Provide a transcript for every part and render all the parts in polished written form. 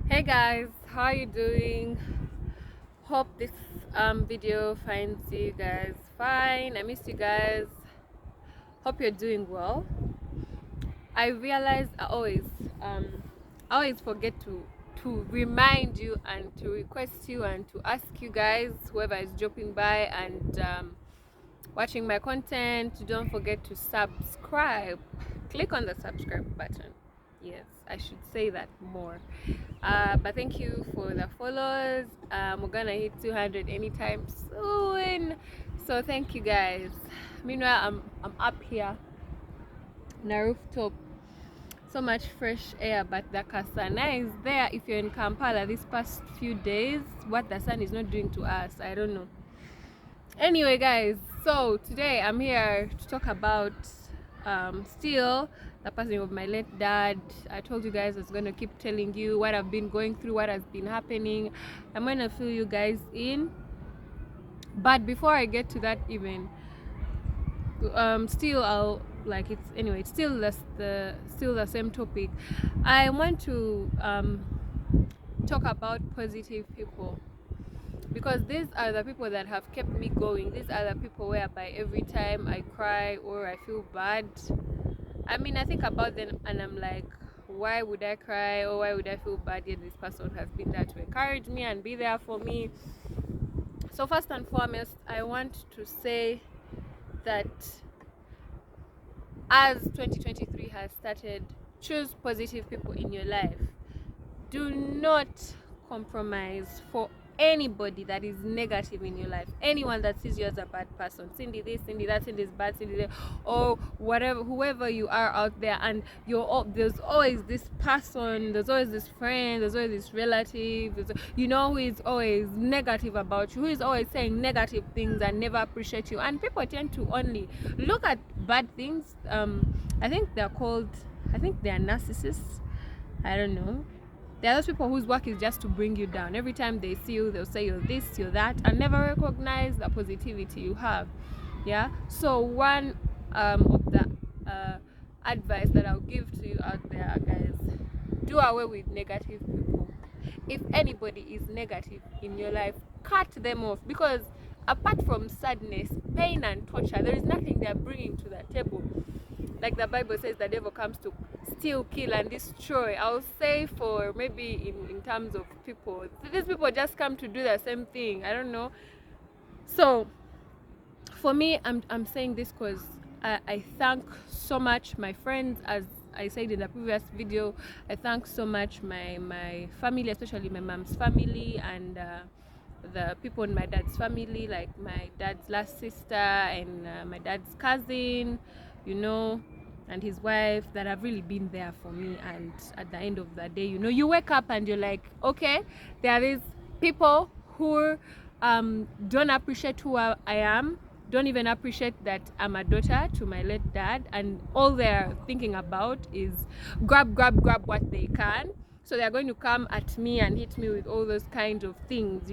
Hey guys, how are you doing? Hope this video finds you guys fine. I missed you guys. Hope you're doing well. I realize I always forget to remind you and to request you and to ask you guys, whoever is dropping by and watching my content, don't forget to subscribe. Click on the subscribe button. Yes, I should say that more. But thank you for the follows. We're gonna hit 200 anytime soon. So thank you guys. Meanwhile, I'm up here on a rooftop. So much fresh air, but the kasana is there. If you're in Kampala these past few days, what the sun is not doing to us, I don't know. Anyway guys, so today I'm here to talk about still the passing of my late dad. I told you guys I was going to keep telling you what I've been going through, what has been happening. I'm going to fill you guys in, but before I get to that, even still I'll like it's anyway, it's still the same topic. I want to talk about positive people, because these are the people that have kept me going. These are the people whereby every time I cry or I feel bad, I mean, I think about them and I'm like, why would I cry or why would I feel bad? Yet this person has been there to encourage me and be there for me. So first and foremost, I want to say that as 2023 has started, choose positive people in your life. Do not compromise for anybody that is negative in your life. Anyone that sees you as a bad person, Cindy this, Cindy that, Cindy is bad, Cindy that, or whatever, whoever you are out there, and there's always this person, there's always this friend, there's always this relative, who is always negative about you, who is always saying negative things and never appreciate you. And people tend to only look at bad things. I think they're narcissists. I don't know. There are those people whose work is just to bring you down. Every time they see you, they'll say you're this, you're that, and never recognize the positivity you have. Yeah. So one of the advice that I'll give to you out there, guys, do away with negative people. If anybody is negative in your life, cut them off, because apart from sadness, pain, and torture, there is nothing they are bringing to the table. Like the Bible says, the devil comes to steal, kill, and destroy. I'll say for maybe in terms of people, these people just come to do the same thing. I don't know. So for me, I'm saying this because I thank so much my friends, as I said in the previous video. I thank so much my family, especially my mom's family, and the people in my dad's family, like my dad's last sister and my dad's cousin, and his wife, that have really been there for me. And at the end of the day, you wake up and you're like, okay, there is people who don't appreciate who I am, don't even appreciate that I'm a daughter to my late dad, and all they're thinking about is grab what they can. So they're going to come at me and hit me with all those kind of things,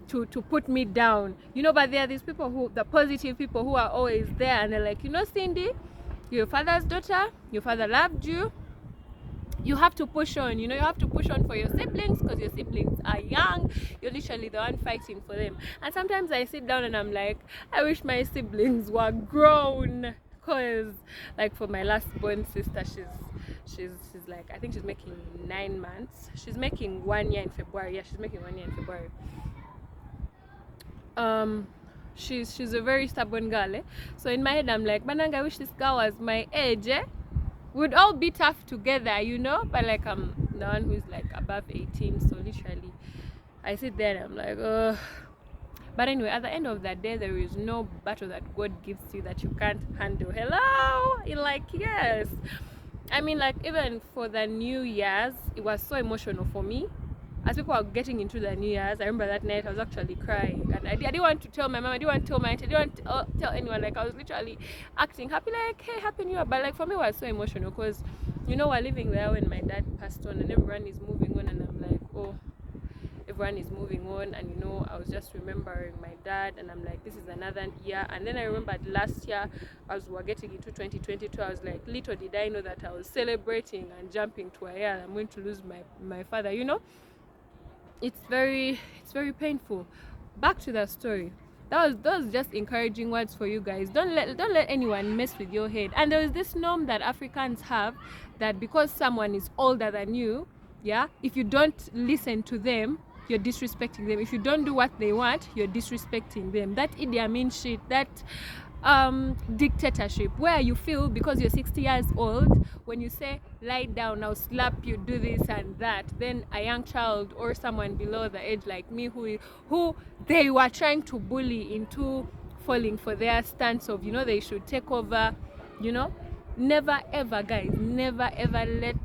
to put me down, but there are these people, the positive people, who are always there, and they're like, Cindy, your father's daughter, your father loved you, you have to push on, you have to push on for your siblings, because your siblings are young, you're literally the one fighting for them. And sometimes I sit down and I'm like, I wish my siblings were grown, because like for my last born sister, she's like, I think she's making 9 months, she's making 1 year in February. She's making 1 year in February. She's a very stubborn girl, eh? So in my head I'm like, Bananga, I wish this girl was my age, eh? We'd all be tough together, but like I'm the one who's like above 18, so literally I sit there and I'm like, oh. But anyway, at the end of that day, there is no battle that God gives you that you can't handle. Hello? Yes. I mean, like, even for the New Year's, it was so emotional for me. As people are getting into the New Year's, I remember that night I was actually crying, and I didn't want to tell my mom, I didn't want to tell my auntie, I didn't want to tell anyone. Like, I was literally acting happy, like, hey, Happy New Year. But like, for me, it was so emotional, because we're living there when my dad passed on, and everyone is moving on, and I'm like, oh, everyone is moving on, and you know, I was just remembering my dad, and I'm like, this is another year. And then I remembered last year, as we were getting into 2022, I was like, little did I know that I was celebrating and jumping to a year I'm going to lose my father. You know, it's very painful. Back to the story. That was just encouraging words for you guys. Don't let anyone mess with your head. And there is this norm that Africans have, that because someone is older than you, yeah, if you don't listen to them, you're disrespecting them. If you don't do what they want, you're disrespecting them. That Idi Amin shit, that dictatorship, where you feel because you're 60 years old, when you say lie down, I'll slap you, do this and that, then a young child or someone below the age like me who they were trying to bully into falling for their stance of, you know, they should take over, you know. Never ever, guys, never ever let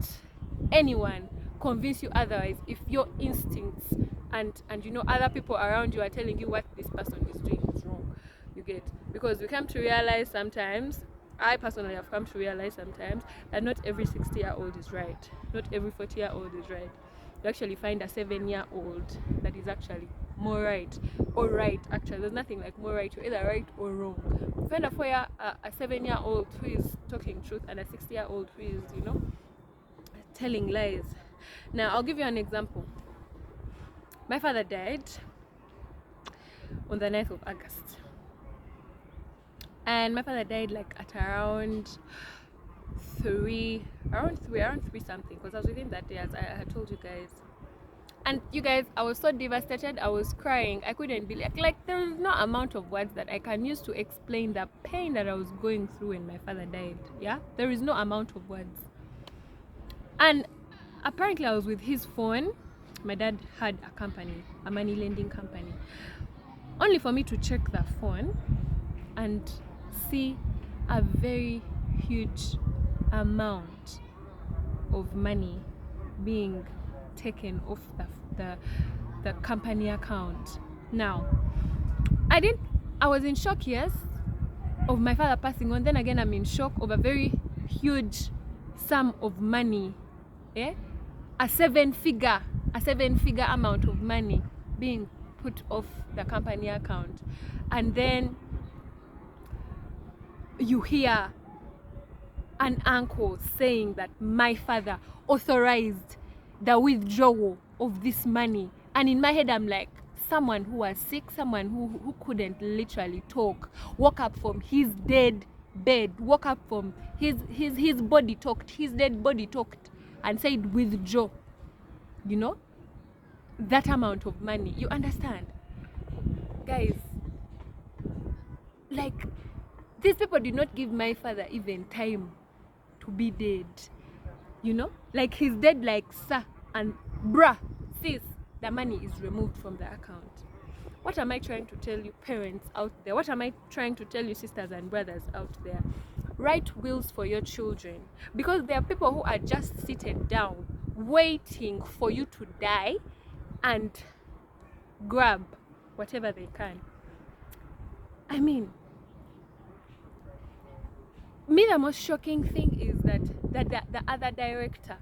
anyone convince you otherwise. If your instincts and you know, other people around you are telling you what this person is doing is wrong, you get. Because we come to realize sometimes, I personally have come to realize sometimes, that not every 60-year-old is right, not every 40-year-old is right. You actually find a 7-year-old that is actually more right, or right. Actually, there's nothing like more right. You're either right or wrong. You find a 7-year-old who is talking truth, and a 60-year-old who is, you know, telling lies. Now, I'll give you an example. My father died on the 9th of August. And my father died like at around three something, because I was with him that day, as I had told you guys. And you guys, I was so devastated. I was crying. I couldn't believe, like there is no amount of words that I can use to explain the pain that I was going through when my father died. Yeah, there is no amount of words. And apparently I was with his phone. My dad had a company, a money lending company, only for me to check the phone and see a very huge amount of money being taken off the company account. Now, I was in shock, yes, of my father passing on. Then again, I'm in shock of a very huge sum of money, a seven figure amount of money being put off the company account. And then you hear an uncle saying that my father authorized the withdrawal of this money. And in my head, I'm like, someone who was sick, someone who couldn't literally talk, woke up from his dead bed, woke up from his body talked, his dead body talked, and said withdraw, you know, that amount of money. You understand, guys? Like, these people did not give my father even time to be dead, you know, like he's dead, like, sir and bruh, sis, the money is removed from the account. What am I trying to tell you, parents out there? What am I trying to tell you, sisters and brothers out there? Write wills for your children, because there are people who are just seated down waiting for you to die and grab whatever they can. I mean, me, the most shocking thing is that the other director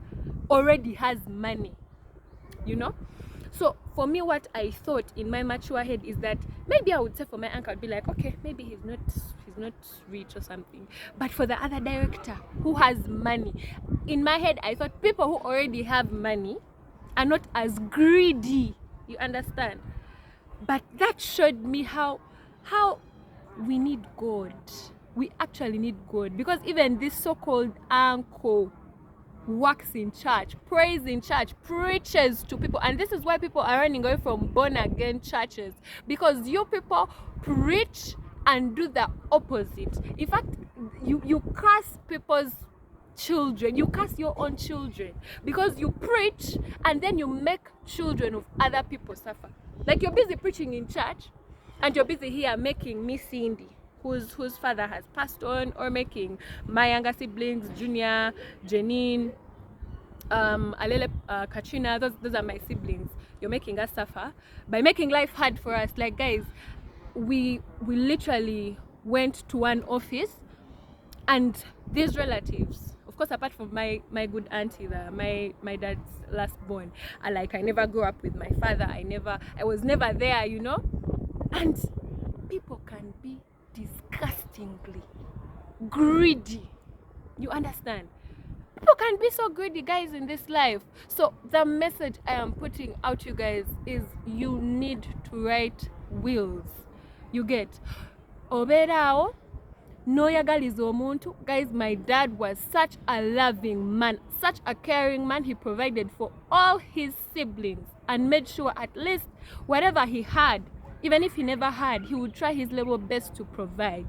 already has money, you know. So for me, what I thought in my mature head is that maybe I would say for my uncle, I'd be like, okay, maybe he's not rich or something. But for the other director who has money, in my head, I thought people who already have money are not as greedy. You understand? But that showed me how we need God. We actually need God, because even this so-called uncle works in church, prays in church, preaches to people. And this is why people are running away from born-again churches, because you people preach and do the opposite. In fact, you curse people's children, you curse your own children, because you preach and then you make children of other people suffer. Like, you're busy preaching in church and you're busy here making me Cindy, whose father has passed on, or making my younger siblings, Junior, Janine, Alele, Katrina, those are my siblings. You're making us suffer by making life hard for us. Like, guys, we literally went to one office, and these relatives of course, apart from my good auntie, my dad's last born, I never grew up with my father. I was never there, you know. And people can be disgustingly greedy. You understand? People can be so greedy, guys, in this life. So the message I am putting out, you guys, is you need to write wills. You get oberao noyagaliza omuntu. Guys, my dad was such a loving man, such a caring man. He provided for all his siblings and made sure at least whatever he had, even if he never had, he would try his level best to provide.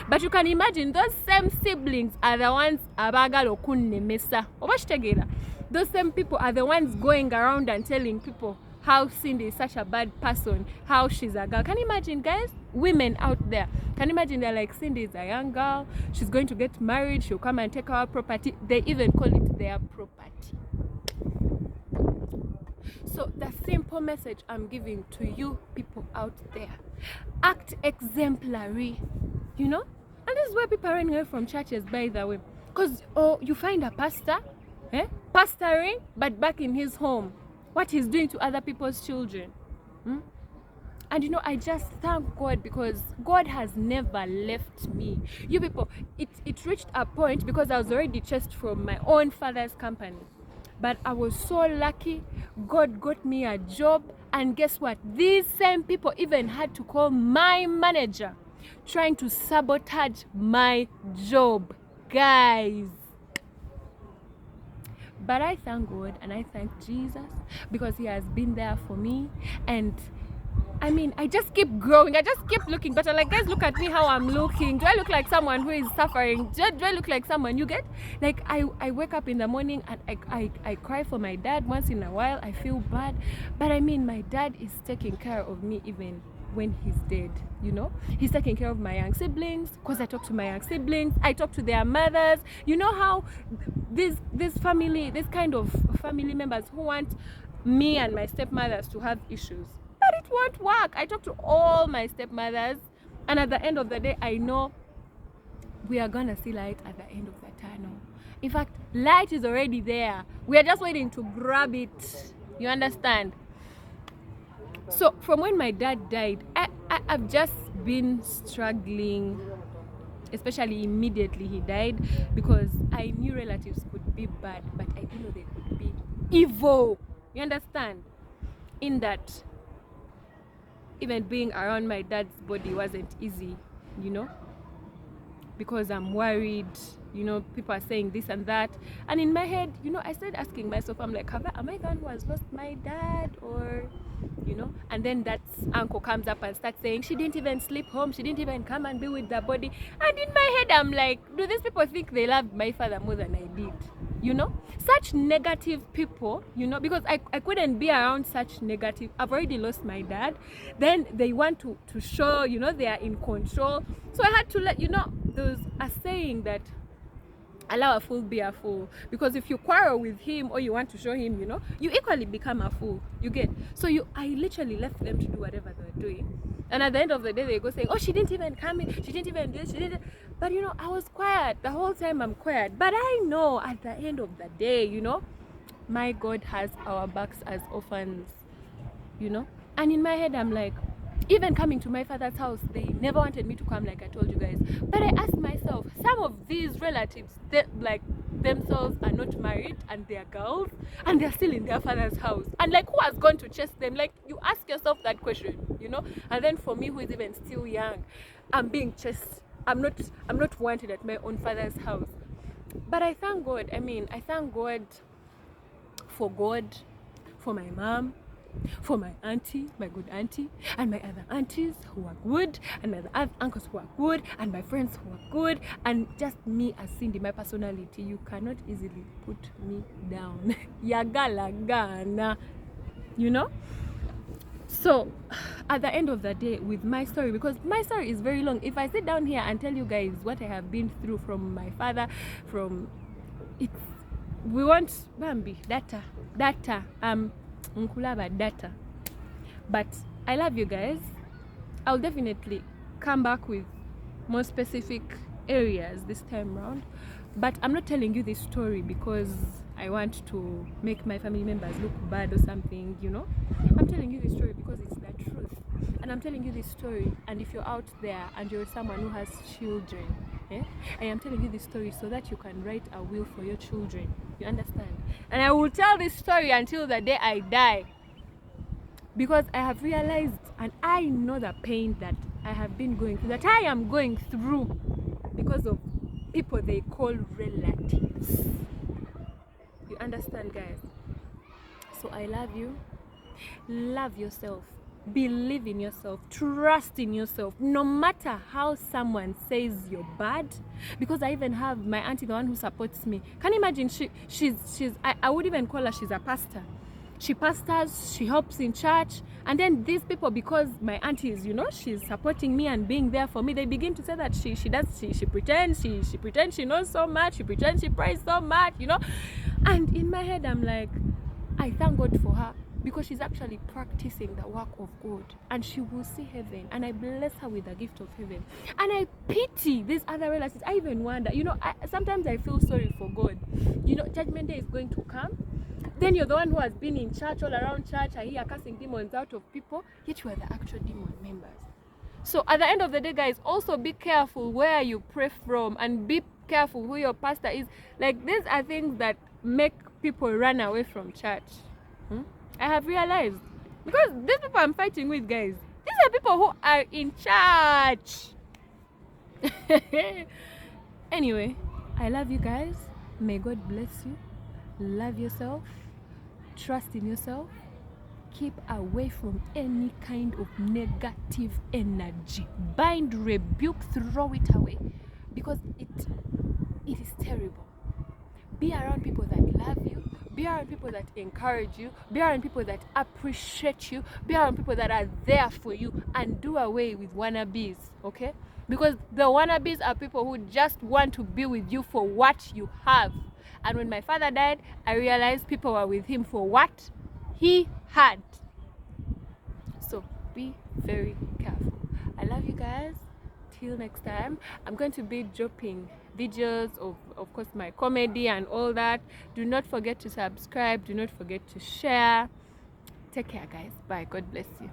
But you can imagine those same siblings are the ones abagala okunnemesa. Obashtegera. Those same people are the ones going around and telling people how Cindy is such a bad person, how she's a girl. Can you imagine, guys? Women out there. Can you imagine? They're like, Cindy is a young girl. She's going to get married. She'll come and take our property. They even call it their property. So the simple message I'm giving to you people out there, act exemplary, you know. And this is where people are running away from churches, by the way, because you find a pastor pastoring, but back in his home, what he's doing to other people's children. And you know, I just thank God, because God has never left me. You people, it reached a point, because I was already chased from my own father's company. But I was so lucky, God got me a job, and guess what? These same people even had to call my manager, trying to sabotage my job, guys. But I thank God and I thank Jesus, because he has been there for me. And I mean, I just keep growing. I just keep looking better. Like, guys, look at me, how I'm looking. Do I look like someone who is suffering? Do I look like someone, you get? Like, I wake up in the morning and I cry for my dad once in a while. I feel bad. But I mean, my dad is taking care of me even when he's dead, you know. He's taking care of my young siblings, because I talk to my young siblings. I talk to their mothers. You know how this kind of family members who want me and my stepmothers to have issues, but it won't work. I talk to all my stepmothers, and at the end of the day, I know we are gonna see light at the end of the tunnel. In fact, light is already there. We are just waiting to grab it. You understand? So from when my dad died, I've just been struggling, especially immediately he died, because I knew relatives could be bad, but I didn't know they could be evil. You understand? In that, even being around my dad's body wasn't easy, you know, because I'm worried, you know, people are saying this and that. And in my head, you know, I started asking myself, I'm like, am I the one who has lost my dad? Or, you know, and then that uncle comes up and starts saying, she didn't even sleep home, she didn't even come and be with the body. And in my head, I'm like, do these people think they loved my father more than I did? You know, such negative people, you know, because I couldn't be around such negative. I've already lost my dad. Then they want to show, you know, they are in control. So I had to let, you know, there's a saying that allow a fool be a fool, because if you quarrel with him or you want to show him, you know, you equally become a fool. You get? So I literally left them to do whatever they were doing. And at the end of the day, they go saying, oh, she didn't even come in, she didn't even do this, she didn't. But you know, I was quiet the whole time. I'm quiet, but I know at the end of the day, you know, my God has our backs as orphans, you know. And in my head, I'm like, even coming to my father's house, they never wanted me to come, like I told you guys. But I asked myself, some of these relatives, they, like, themselves are not married and they're girls and they're still in their father's house. And like, who has gone to chase them? Like, you ask yourself that question, you know. And then for me, who is even still young, I'm being chased. I'm not wanted at my own father's house. But I thank God. I mean, I thank God, for my mom, for my auntie, my good auntie, and my other aunties who are good, and my other uncles who are good, and my friends who are good, and just me as Cindy, my personality. You cannot easily put me down. Yagalagana, you know. So at the end of the day, with my story, because my story is very long, if I sit down here and tell you guys what I have been through from my father, from it, we want Bambi data Nkulaba data. But I love you guys. I'll definitely come back with more specific areas this time round. But I'm not telling you this story because I want to make my family members look bad or something, you know. I'm telling you this story because it's the truth. And I'm telling you this story, and if you're out there and you're someone who has children, I am telling you this story so that you can write a will for your children. You understand? And I will tell this story until the day I die, because I have realized and I know the pain that I have been going through, that I am going through because of people they call relatives. You understand, guys? So I love you. Love yourself. Believe in yourself. Trust in yourself. No matter how someone says you're bad, because I even have my auntie, the one who supports me. Can you imagine? I would even call her, she's a pastor. She pastors, she helps in church, and then these people, because my auntie is, you know, she's supporting me and being there for me, they begin to say that she pretends she knows so much, she pretends she prays so much, you know. And in my head I'm like, I thank God for her, because she's actually practicing the work of God, and she will see heaven, and I bless her with the gift of heaven. And I pity these other relatives. I even wonder, you know, sometimes I feel sorry for God. You know, judgment day is going to come. Then you're the one who has been in church, all around church. I hear casting demons out of people, yet you are the actual demon members. So at the end of the day, guys, also be careful where you pray from, and be careful who your pastor is. Like, these are things that make people run away from church. I have realized, because these people I'm fighting with, guys, these are people who are in church. Anyway, I love you guys. May God bless you. Love yourself. Trust in yourself. Keep away from any kind of negative energy. Bind, rebuke, throw it away, because it is terrible. Be around people that love you. Be around people that encourage you. Be around people that appreciate you. Be around people that are there for you, and do away with wannabes, okay? Because the wannabes are people who just want to be with you for what you have. And when my father died, I realized people were with him for what he had. So be very careful. I love you guys. Till next time, I'm going to be dropping videos of course, my comedy and all that. Do not forget to subscribe. Do not forget to share. Take care, guys. Bye. God bless you.